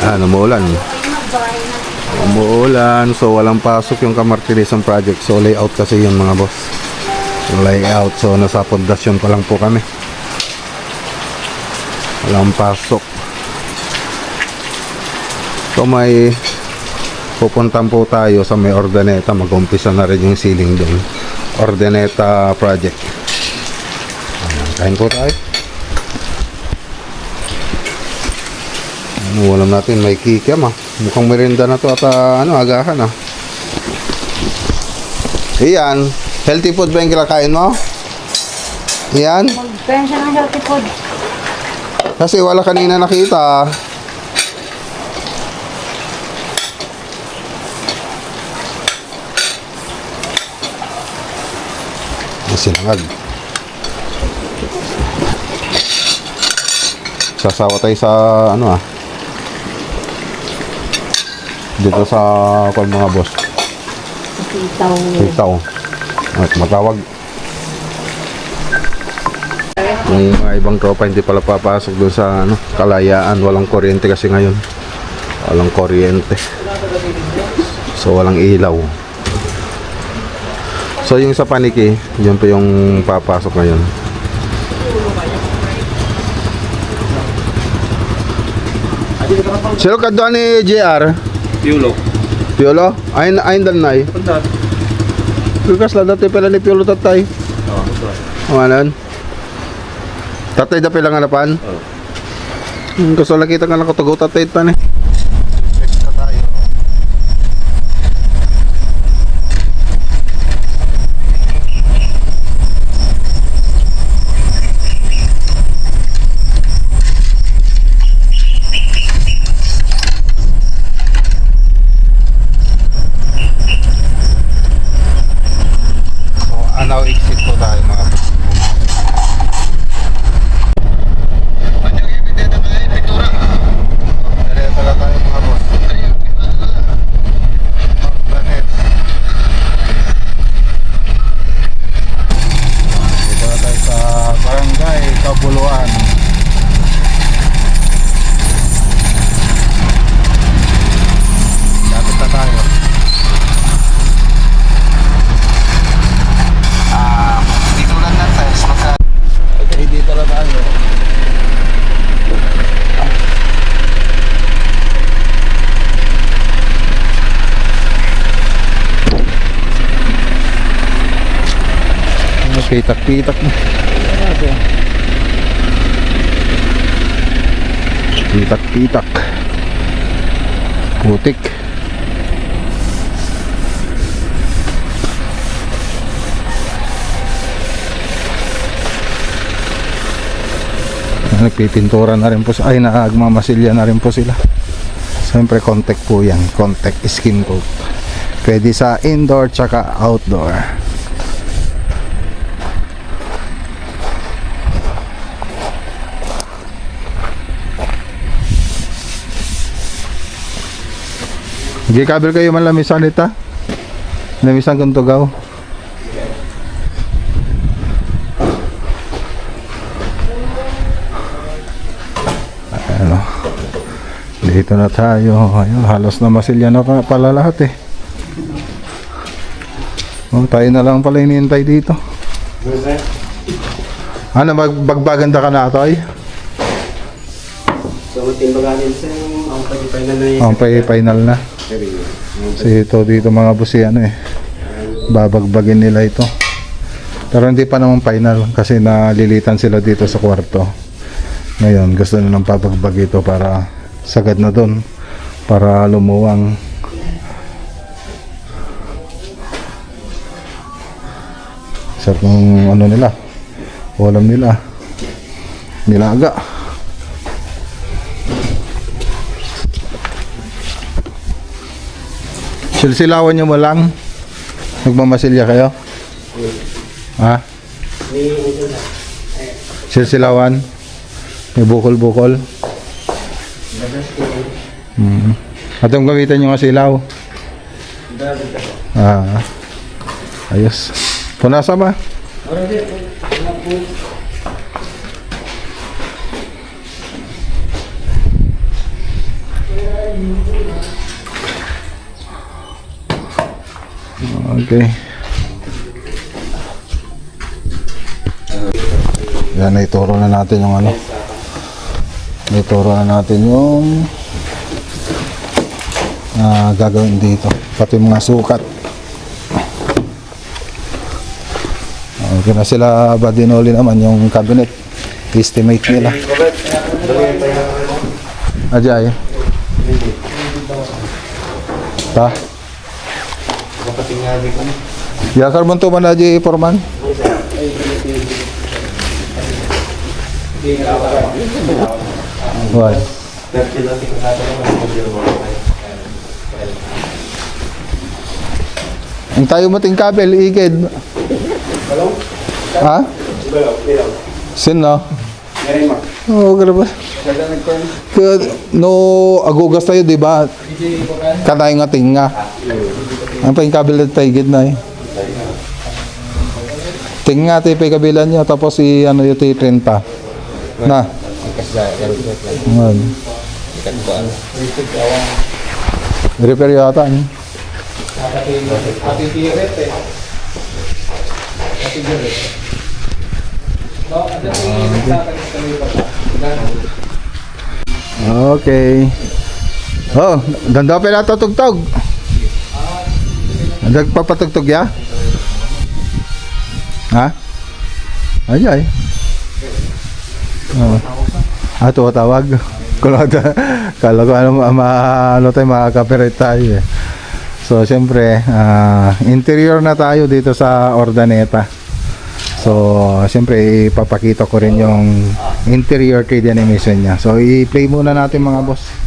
Umuulan. Umuulan, so walang pasok yung Kamartirisan project. So layout kasi yun mga boss. Layout, so nasa pundasyon pa lang po kami. Walang pasok. So may pupuntan po tayo sa may Ordaneta. Mag-umpisa na rin yung ceiling doon. Ordaneta project. Kain po tayo. Ulam natin may kikiam mukhang merinda na to at agahan Iyan, healthy food ba yung kinakain mo? Iyan? Mag-pension ng healthy food. Kasi wala kanina nakita. Silangag. Sasawa tayo sa dito sa mga boss. Sitaw. At matawag. Yung mga ibang tropa hindi pala papasok doon sa Kalayaan. Walang kuryente kasi ngayon. Walang kuryente. So walang ilaw. So yung sa Paniki, yun pa yung papasok ngayon. Sino ka doon ni JR? Piolo? Ayn danay. Lukas lang dati pala ni Piolo tatay. Manan. Tatay da pala nga napan? Gusto lang kita nga nakatugo tatay tan eh. Exit po tayo mga boss. Diretso na tayo mga boss. Planet. Dito na tayo sa Barangay Kabuluan. Lapit na tayo. Dito na tayo. Pitak-pitak na. Pitak-pitak. Putik. Nagpipintura na rin po ay nagmamasilya na rin po sila. Siyempre contact po yan, contact skin coat. Pwede sa indoor tsaka outdoor. Gikabil kayo man lamisan ita. Lamisan kung tugaw. Dito na tayo. Ayun, halos na masilya na pala lahat eh. Tayo na lang pala hinihintay dito. Magbaganda ka na ito ay? So matimbagalin sa final na yung final na. Kasi ito dito mga busi babagbagin nila ito. Pero hindi pa naman final kasi nalilitan sila dito sa kwarto. Ngayon gusto nilang pabagbag ito para sagad na doon para lumuwang. Sarap ng nila, ulam nila, nilaga. Silsilawan nyo mo lang. Nagmamasilya kayo? Ha? Silsilawan? May bukol-bukol? At yung gamitan nyo nga silaw. Ayos. Punasa ba? Okay. Yan, ituro na natin yung ano. Ituro na natin yung gagawin dito. Pati mga sukat. Okay na sila Badinoli naman yung cabinet. Estimate nila. Ajay. Ta? Ya karbon to man aja Forman. Why? Ang tayo mating kabel igid. Ha? Sin no? Oh, grabe. No, agugas tayo, di ba? Kanay nga tinga. Ang pa yung kabel tayo igid na eh. Tinga tayo pa yung kabilan niya, tapos ano yung 30. Na. Ngayon. Repair yata niya. Okay. Oh, ganda pa na tutugtog. Nagpapatugtog ya? Ha? Ay. Oh. Ato tawag. Kala ko ano tayo makaka-copyright tayo eh. So siyempre, interior na tayo dito sa Ordaneta. So siyempre ipapakita ko rin yung interior 3D animation niya. So i-play muna natin mga boss.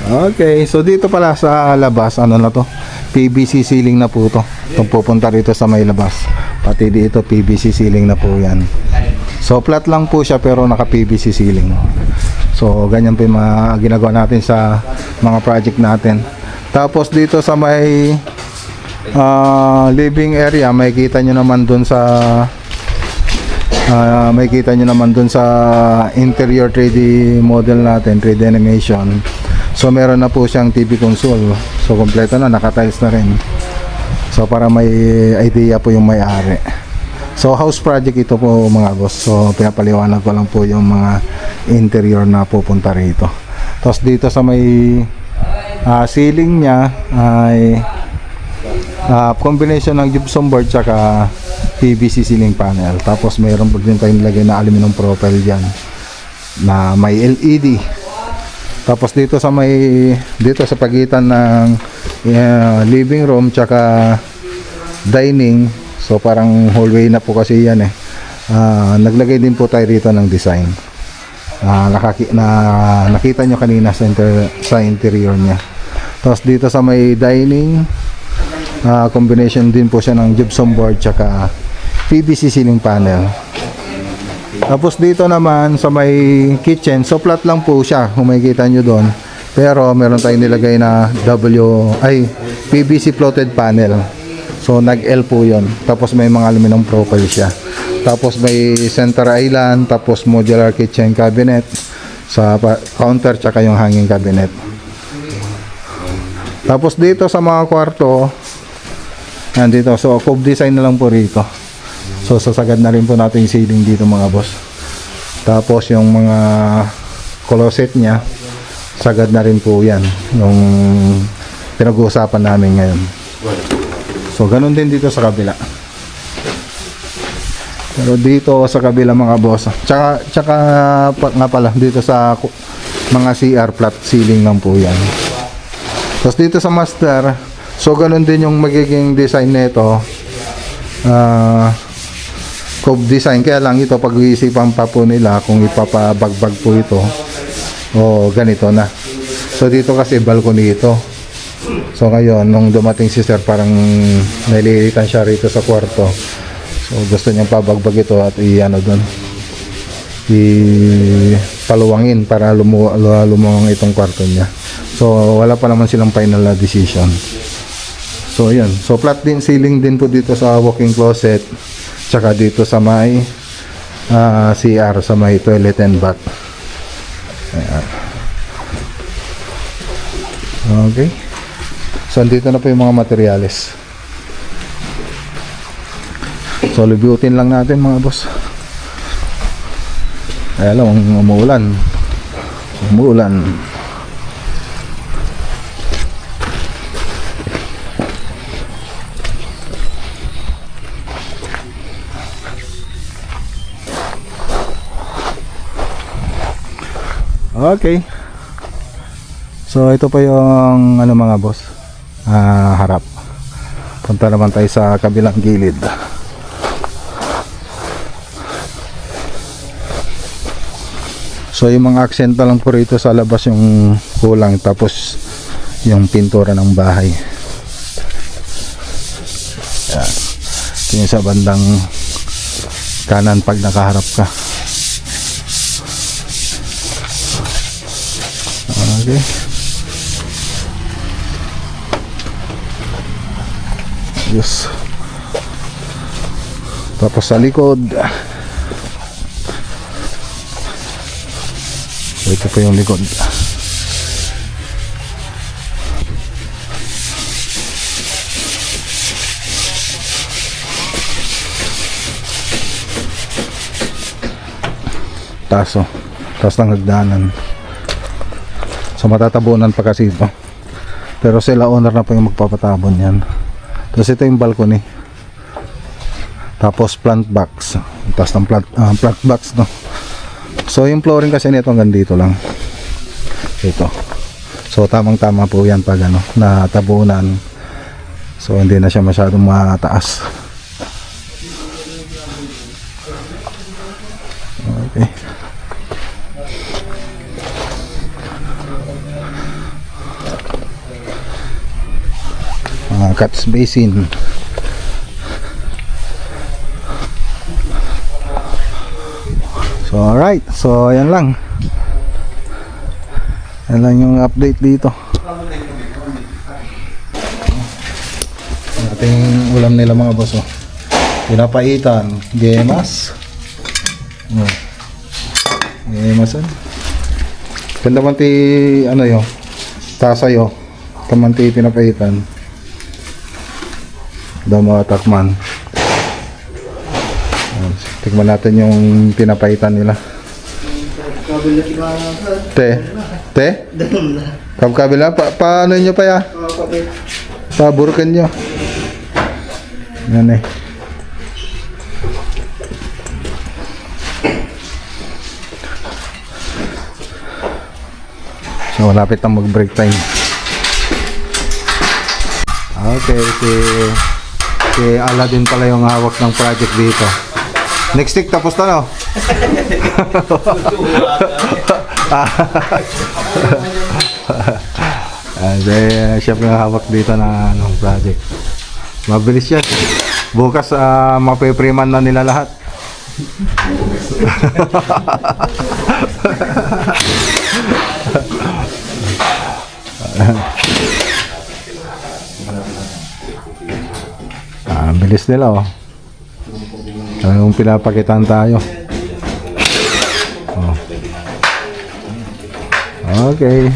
Okay, so dito pala sa labas, ano na to? PVC ceiling na po to. Itong pupunta rito sa may labas. Pati dito PVC ceiling na po yan. So flat lang po siya pero naka PVC ceiling. So ganyan po yung mga ginagawa natin sa mga project natin. Tapos dito sa may living area, makikita nyo naman dun sa interior 3D model natin, 3D animation. So meron na po siyang TV console. So kompleto na, naka-tiles na rin. So para may idea po yung may-ari. So house project ito po mga boss. So pinapaliwanag ko lang po yung mga interior na pupunta rito. Tapos dito sa may ceiling niya ay combination ng gypsum board tsaka PVC ceiling panel. Tapos mayroon po din tayong nilagay na aluminum profile dyan na may LED. Tapos dito sa pagitan ng living room tsaka dining, so parang hallway na po kasi yan eh. Naglagay din po tayo rito ng design. Nakita nyo kanina sa interior niya. Tapos dito sa may dining, combination din po siya ng gypsum board tsaka PVC ceiling panel. Tapos dito naman sa may kitchen, so flat lang po siya, kung makikita nyo doon. Pero meron tayong nilagay na PVC floated panel. So nag-L po yon. Tapos may mga aluminum profile siya. Tapos may center island, tapos modular kitchen cabinet sa counter tsaka yung hanging cabinet. Tapos dito sa mga kwarto, nandito, so cove design na lang po rito. So sasagad na rin po natin yung ceiling dito mga boss. Tapos yung mga closet niya, sagad na rin po yan yung pinag-uusapan namin ngayon. So ganun din dito sa kabila. Pero dito sa kabila mga boss, tsaka nga pala dito sa mga CR flat ceiling lang po yan. Tapos dito sa master, so ganun din yung magiging design nito. Cove design, kaya lang ito pag-iisipan pa po nila kung ipapabagbag po ito o ganito na. So dito kasi balcony ito. So ngayon nung dumating si sir, parang nalilitan siya rito sa kwarto. So gusto niyang pabagbag ito at i-ano doon, ipaluwangin para lumuwang itong kwarto niya. So wala pa naman silang final na decision. So yun, so flat din ceiling din po dito sa walk-in closet, tsaka dito sa may CR, sa may toilet and bath. Ayan. Okay, so dito na po yung mga materyales. So libutin lang natin mga boss. Ayan lang, umuulan. Okay. So ito pa yung ano mga boss, harap. Punta naman tayo sa kabilang gilid. So yung mga aksenta lang po rito sa labas yung kulang, tapos yung pintura ng bahay. Yan. Ito yung sa bandang kanan pag nakaharap ka. Okay. Yes. Tapos sa likod, ito pa yung likod. Taas ng hagdanan. So matatabunan pa kasi ito. Pero sila owner na po yung magpapatabon yan. Tapos ito yung balcony. Tapos plant box. Taas ng plant box, no. So yung flooring kasi nito hanggang dito lang. Ito. So tamang tama po yan pag ano, natabunan. So hindi na siya masyadong mataas. Okay. Catch basin. So alright, so ayan lang. Ayan lang yung update dito. Ating ulam nila mga boss, oh. Pinapaitan, gemas. Gemasan. Ganda man ti ano yo, tasa yo. Kamanti pinapaitan. Damo takman. Tikman natin yung pinapaitan nila. Te? Kabila? Paano nyo pa ya? Paburkan nyo. Yan eh. So malapit ang mag-break time. Okay, si Aladdin pala yung hawak ng project dito. Next week tapos na, no? Siya po yung hawak dito ng project. Mabilis yan. Bukas mapipriman na nila lahat. Ang bilis nila oh. Talagang pinapakitaan tayo. Oh. Okay.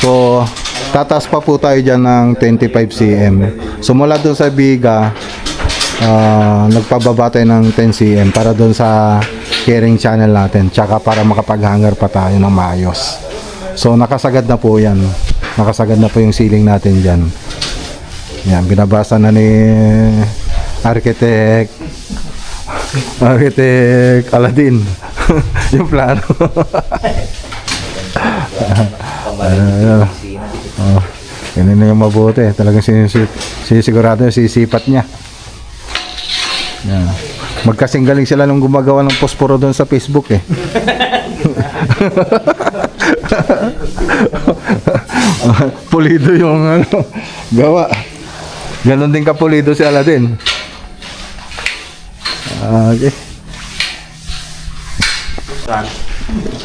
So, tataas pa po tayo dyan ng 25 cm. So, mula dun sa biga, nagpababa tayo ng 10 cm para dun sa carrying channel natin. Tsaka para makapag-hanger pa tayo ng maayos. So, nakasagad na po yan. Nakasagad na po yung ceiling natin dyan. Yan, binabasa na ni Architect Aladin yung plano. Ganun na yung mabuti. Talagang sinisigurado yung sisipat niya. Yan. Magkasing galing sila nung gumagawa ng posporo doon sa Facebook eh. Pulido yung ano, gawa. Ganon din kapulido si Aladin. Okay.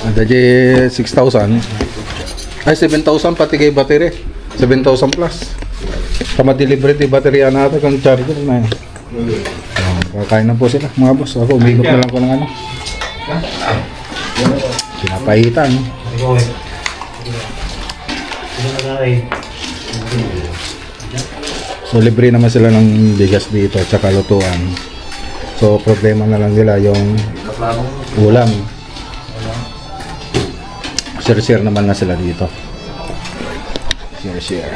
Adaji 6,000. Ay 7,000 pati kay battery. 7,000 plus. Sama delivery ti baterya natin kung charger na yan. Kakain na po sila mga boss. Ako umigop na lang ko ng ano. Pinapahitan. So libre naman sila ng bigas dito tsaka lutuan. So problema na lang nila yung ulam. Share naman na sila dito. Share.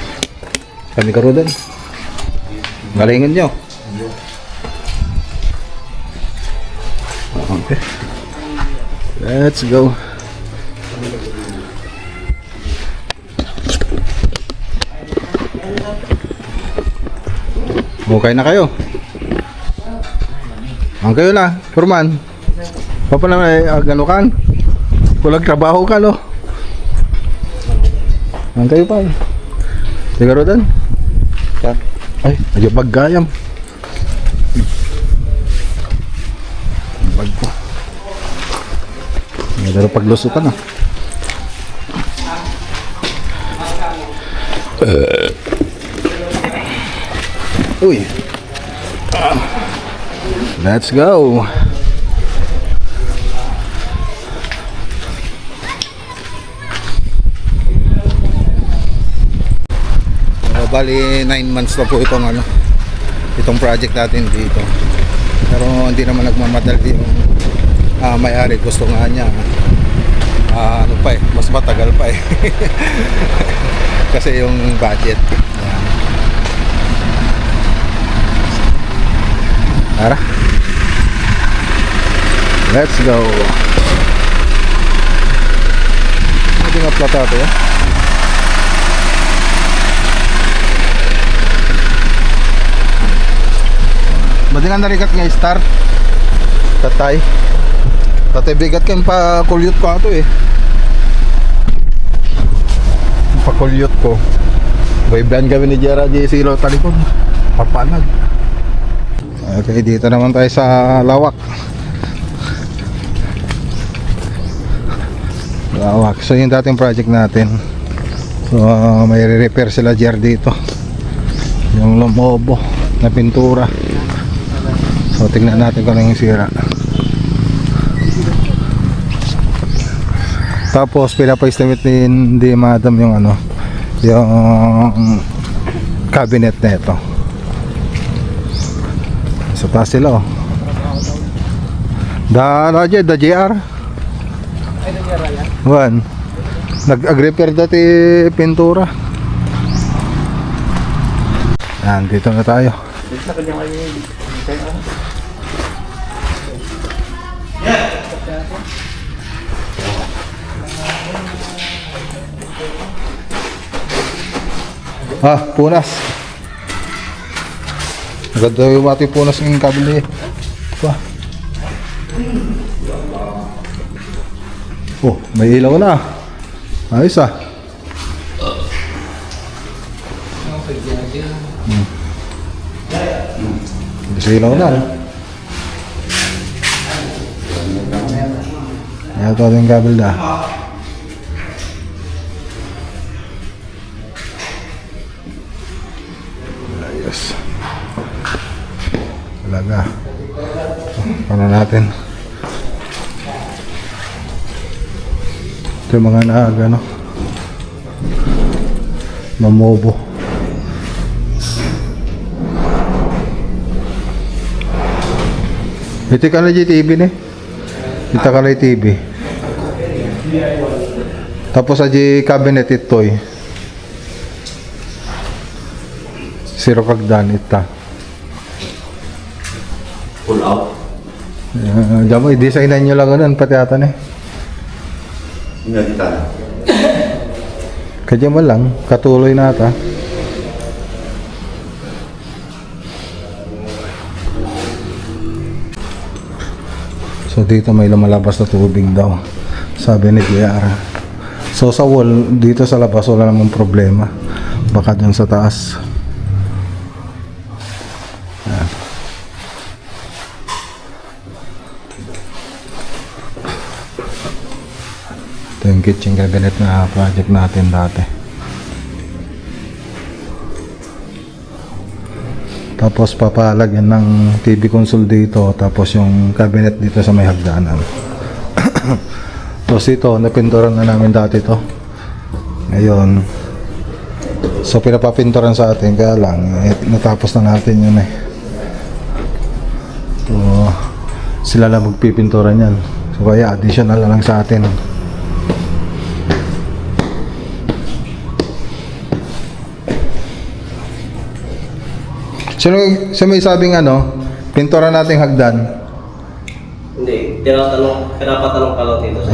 Kami karudan. Galingan nyo. Okay. Let's go. Okay na kayo. Ang kayo na, Furman. Papa naman gano kan? Kulang trabaho ka lo. Ang kayo pa. Siguro dan. Ay, ayo paggayam. Bag ko. Pero paglusutan na. Uy. Let's go. Bali 9 months na po itong ano, itong project natin dito. Pero hindi naman nagmamadali yung may-ari. Gusto nga niya ano pa eh, mas matagal pa eh. Kasi yung budget. Yan. Tara. Let's go. Hindi nga plata ito eh. Ba't nga narikat nga start? Tatay bigat kayong pa-kulyot ko ito eh. Pa-kulyot ko Bayban kami ni Jera J. Silo talikod papanag. Okay, dito naman tayo sa lawak. So yung dating project natin. So may re-repair sila Jer dito. Yung lumobo na pintura. So tingnan natin kung ano yung sira. Tapos pinapa-estimate ni madam yung ano, yung cabinet na ito. So taas sila oh. Da JR. Ay da JR yan. Wan. Nag-repair dati pintura. Yan, dito na tayo. Punas. Maganda yung ating punas ng kabili. Oh, may ilaw na. Ayos May ilaw na. Ayaw ito ating kabel da. Ayos. Talaga. Paano natin? Ito yung mga naaga, no? Mamobo. Ito ka na GTV ni? Ito ka na TV. Tapos sa cabinet ito eh. Zero kagdan ita. Pull out. Diyan mo, i-designan nyo lang ganun, pati ata eh. Hindi kita. Kaya mo lang, katuloy na ata. So dito may lumalabas na tubig daw, sabi ni Kiara. So sa wall, dito sa labas wala namang problema. Baka dun sa taas. Ayan. Ito yung kitchen cabinet na project natin dati. Tapos papalagyan ng TV console dito, tapos yung cabinet dito sa may hagdanan. Tapos ito, napinturan na namin dati to. Ngayon, so pinapapinturan sa atin, kaya lang, natapos na natin yun eh. So, sila lang magpipinturan yan. So kaya additional na lang sa atin. Sino may sabing ano, pintura nating hagdan? Hindi, pinapatanong ka lang dito sa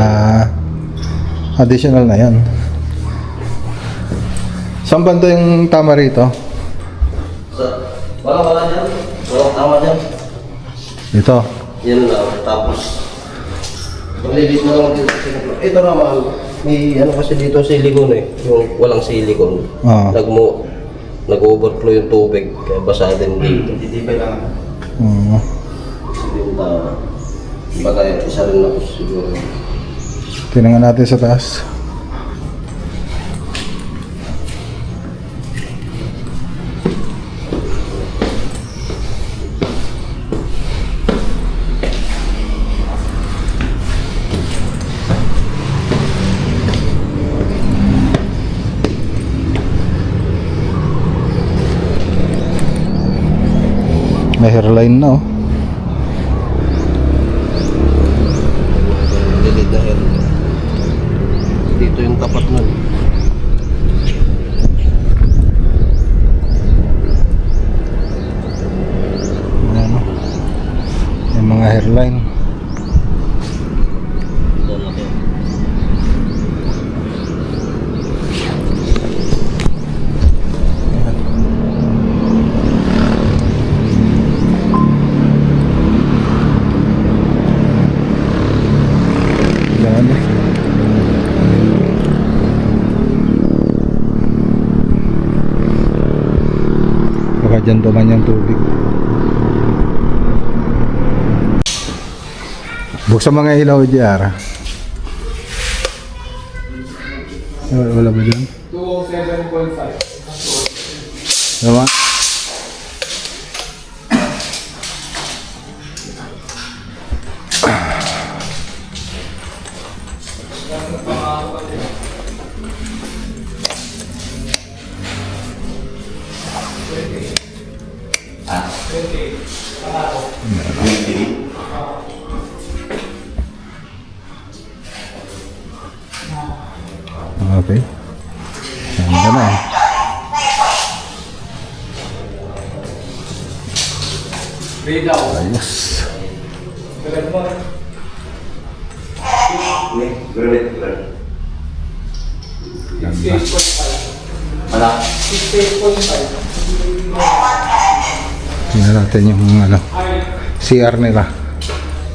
Additional na yan. Saan banda yung tama rito? Wala dyan. Walang tama dyan. Dito. Yan lang. Tapos, maglilip mo lang dito. Ito naman, may ano kasi dito silicone eh. Yung walang silicone. Nag-overflow yung tubig, kaya basa din dito. Hindi lang. Hindi yung tama. Baka isa rin ako siguro. Tingnan natin sa taas. May hairline na oh. Delete na yan. Dito yung tapat nun. Ayan oh. Yung mga hairline. Baka dyan duman yung tubig. Buksan mga ilaw dyan. Wala ba dyan? 207.5. Diba? Okay. Ganda na eh. Ayos. Wala. Tingnan natin yung ano, CR nila.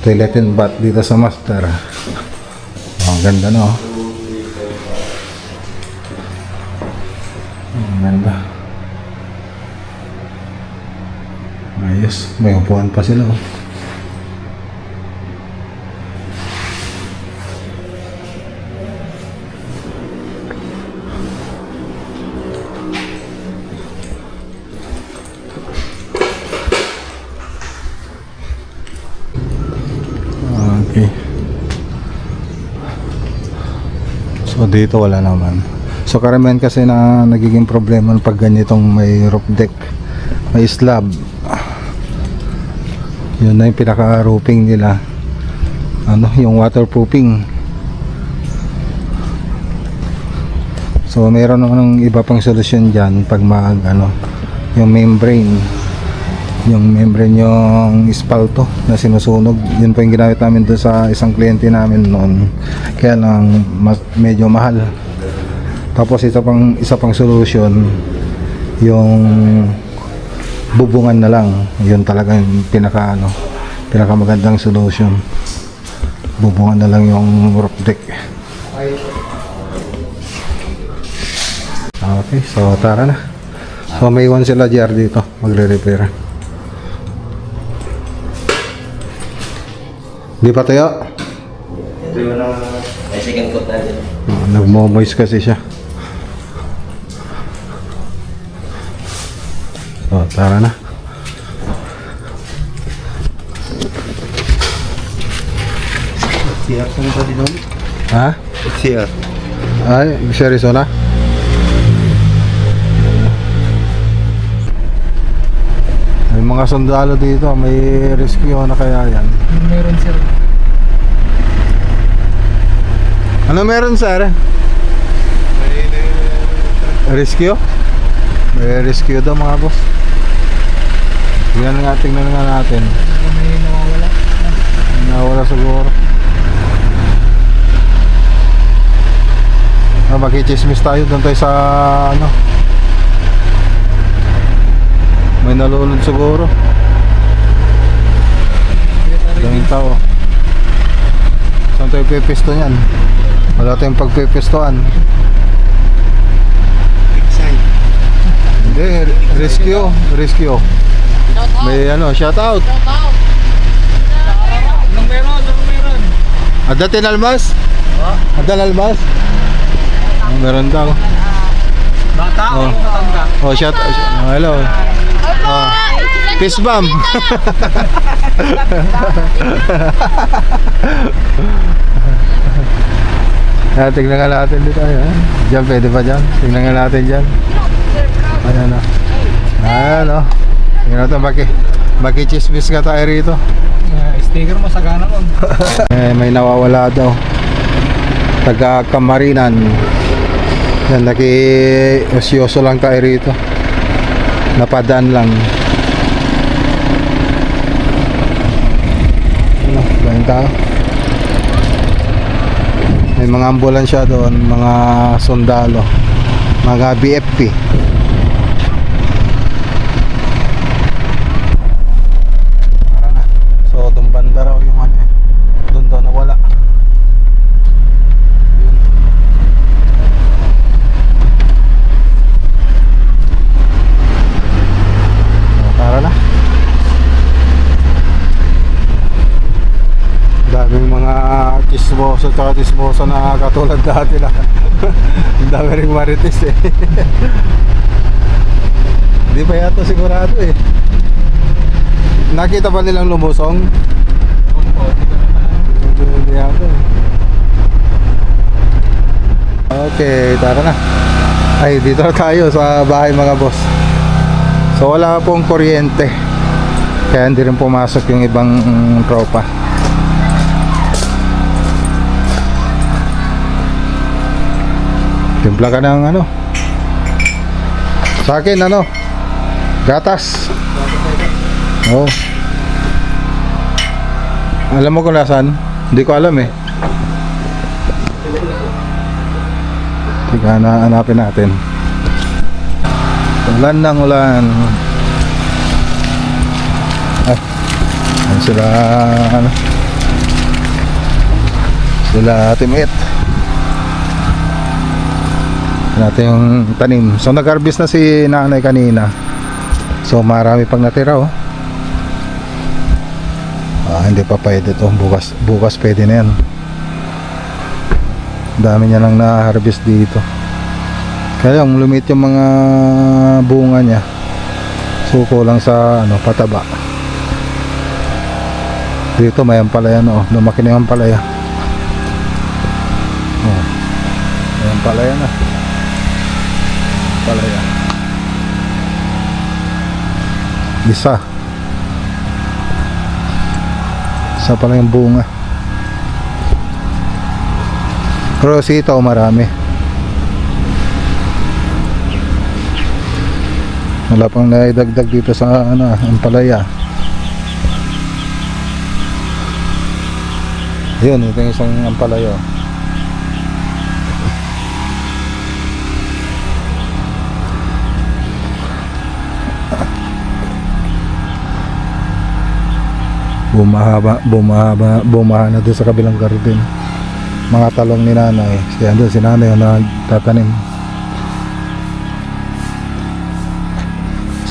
Toilet and bath dito sa master. Oh, ang ganda no. Ang ganda. Ayos, may upuan pa sila oh. Okay. So dito wala naman. So karamihan kasi na nagiging problema pag ganitong may roof deck, may slab. Yun na yung pinaka-roofing nila. Ano, yung waterproofing. So meron naman ng iba pang solusyon diyan pag yung membrane yung espalto na sinusunog. Yun po yung ginamit namin doon sa isang kliyente namin noon. Kaya lang medyo mahal. Tapos isa pang solusyon yung bubungan na lang. Yun talaga yung pinaka magandang solution. Bubungan na lang yung roof deck. Okay, so tara na. So may iwan sila JR dito, magre-repair. Di pa tayo? Ito yung may second coat natin. Nagmo-moist kasi siya. So tara na. CR saan pa din? Ha? CR. Ay, sa Arizona? May mga sundalo dito, may rescue na kaya yan. Meron sir. Ano meron sir? Rescue? May rescue daw mga boss. Tingnan nga natin. May nawawala. Nawala siguro. Makichismis tayo doon tayo sa may nalulod siguro. Daming tao. Saan tayo pipisto niyan? Wala tayong pagpipistoan. Hindi, rescue. May shout out. Anong meron? Ada tinalmas? Ada nalmas? Meron daw. Bata o matanda? Oh, hello. Oh, peace bomb. Tingnan nga natin dito. Diyan, pwede pa dyan? Tingnan nga natin dyan. Ano? Tingnan natin, makichismis ka tayo rito. Sticker mo sa gana mo. May nawawala daw. Taga Camarinan. Yan, naki-osyoso lang tayo rito. Napadaan lang. Daming tao. May mga ambulansya doon, mga sundalo, mga BFP. Tara na. So, doon banda raw yung doon daw nawala. Yun. So, tara na. Daming mga chismoso na katulad dati na. Ang dami rin marites eh. Hindi pa yata sigurado eh. Nakita ba nilang lumusong? Hindi yata eh. Okay, tara na. Ay, dito na tayo sa bahay mga boss. So wala pong kuryente, kaya hindi rin pumasok yung ibang tropa. Timpla ka ng sa akin gatas. Oh. Alam mo kung nasaan? Hindi ko alam eh. Tika, hanapin natin. Ulan ng ulan. Ay, sila sila teammate natin yung tanim. So nag-harvest na si nanay kanina. So marami pang natira oh. Hindi pa pwede to. Bukas pwede na yan. Dami niya lang na-harvest dito. Kaya yung lumit yung mga bunga niya. Suko lang sa pataba. Dito may ampalaya na, oh. Lumaki na yung ampalaya. Oh. May ampalaya na. Ampalaya. Isa. Isa pala yung bunga. Pero sitaw marami. Wala pang naidagdag dito sa ano, ampalaya. Yun, ito yung isang ampalaya. Bumaha na doon sa kabilang garden. Mga talong ni nanay. Kaya doon si nanay yung nagtatanim.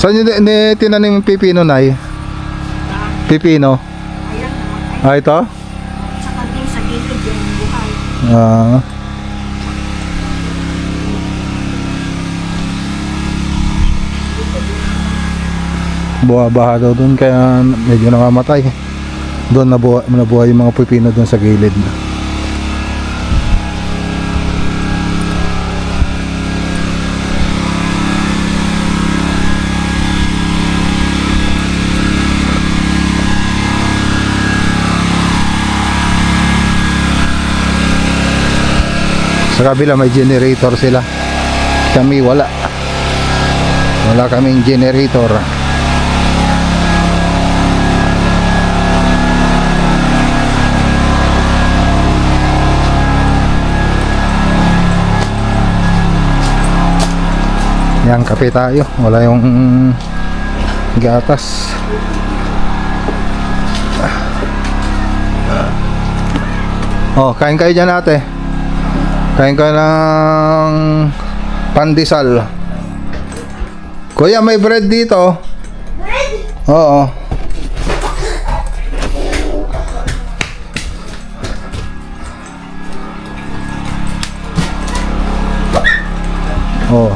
Saan yun tinanim yung pipino, nay? Pipino? Ayan, Ito? saka din sa gilid yung buhay. Buha-baha daw doon kaya medyo namamatay. Doon nabuhay yung mga pipino doon sa gilid. Sa kabila may generator sila. Kami wala. Wala kaming generator. Yan, kape tayo. Wala yung gatas. Oh, kain kayo dyan, ate. Kain ka ng pandesal. Kuya, may bread dito. Bread? Oo. Oh.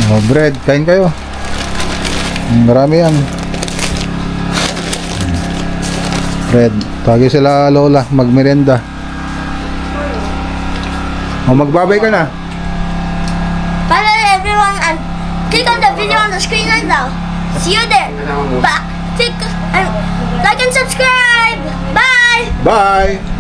Oh, bread, kain kayo. Marami yan. Bread. Tawagin sila lola, magmerenda. Oh, magbabay ka na. Bye everyone and click on the video on the screen right now. See you there. Click and like and subscribe. Bye. Bye!